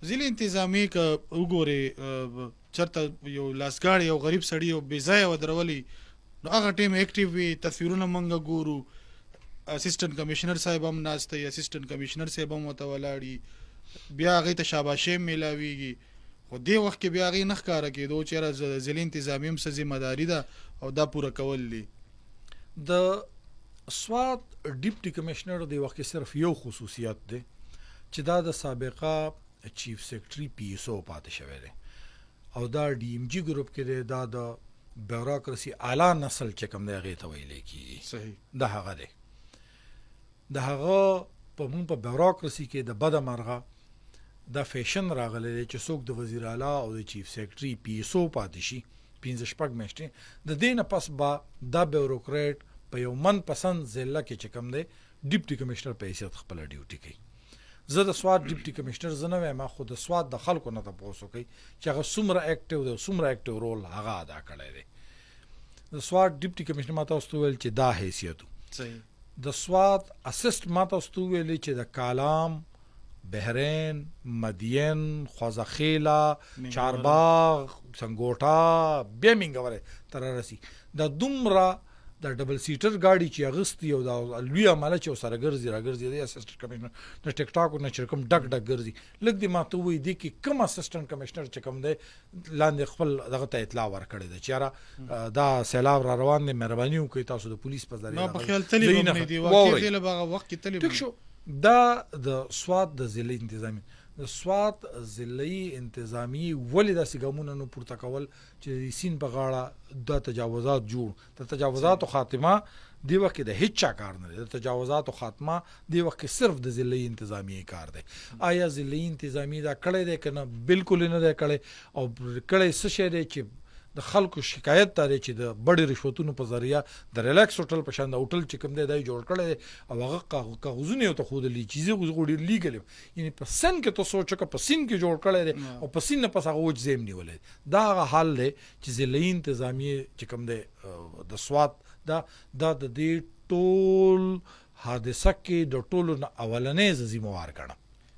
ضلع انتظامي که وګورې چېرته یو لاسګاړی یو غریب سړي یو بې ځایه ودرولی نو هغه ټیم اکټیو وي، تصویرونه موږ ګورو، اسسټنټ کمشنر صاحب هم ناست دی، اسسټنټ کمشنر صاحب هم ورته ولاړي، بیا هغې ته شاباشي هم میلاویږي. خو دې وخت کې بیا هغې نه ښکاره کېدو چې یاره ضلع انتظامي هم څه ذمهداري ده او دا پوره کول دي. د سوات ډیپټي کمشنر د وخت کې صرف یو خصوصیت دی چې دا د سابقه چیف سیکرټري پی ایس او پاتې شوی دی او دا ډي ایم جي ګروپ کې دی، دا د بیوروکراسي اعلی نسل چې کوم دی هغې ته ویلی کېږي. صحیح دا هغه دی، د هغه په موږ په بیوروکراسي کې د بده مرغه دا فیشن راغلی دی چې څوک د وزیر اعلی او د چیف سیکرټري پی ایس او پاتې شي 5-6 میاشتې، د دې نه پس به دا بیوروکریټ په یو من پسند ضلع کې چې کوم دی ډیپټي کمشنر په حیثیت خپله ډیوټي کوي. زه د سوات ډیپټي کمشنر زه نه وایم، خو د سوات د خلکو نه تپوس وکړئ چې هغه څومره اکټیو دی، څومره اکټیو رول هغه ادا کړی دی. د سوات ډیپټي کمشنر ما تاسو ته وویل چې دا حیثیت و. صحیح. د سوات اسسټ ما تاسو ته وویلې چې د کالام، بحرین، مدین، خوځخیله، چارباغ، سنګوټه، بیا مینګوره تر رسي دا دومره د ډبل سیټر ګاډي چې اغستی او دا لوی عمله چې سره ګرځي راګرځي د اسسټنټ کمشنر د ټیک ټاک نه چې کوم ډک ډک ګرځي لږ دې ما ته وایي دی کې کوم اسسټنټ کمشنر چې کوم دی لاندې خپل دغه ته اطلاع ورکړې ده چې یاره دا سیلاب را روان دی، مهرباني وکړئ تاسو د پولیس په ذریعه. ما په خیال تللی به نه دي واقع ځای له هغه وخت کې تللی ټیک شو. دا د سوات د ضلعي انتظامي، د سوات ضلعي انتظامي ولې داسې ګامونه نه پورته کول چې د سیند په غاړه دا تجاوزات جوړ، د تجاوزاتو خاتمه دی وخت کې د هیڅ چا کار نه دی، د تجاوزاتو خاتمه دی وخت کې صرف د ضلعي انتظامي کار دی. آیا ضلعي انتظامي دا کړی دی که نه؟ بالکل نه دی کړی. او کړی څه شی دی چې د خلکو شکایت دا دی چې د بډې رشوتونو په ذریعه د ریلیکس هوټل په شان د هوټل چې کوم دی دا یې جوړ کړی دی او هغه کاغذونه یې ورته ښودلي چې زه خو ډېر لیګل یم، یعنې په سند کې ته سوچ وکړه په سند کې جوړ کړی دی او په سند نه پس هغه وچ ځای هم نیولی دی. دا هغه حال دی چې ضلعي انتظامیې چې کوم دی د سوات دا د دې ټول حادثه کې د ټولو نه اولنی زه ذموار ګڼم.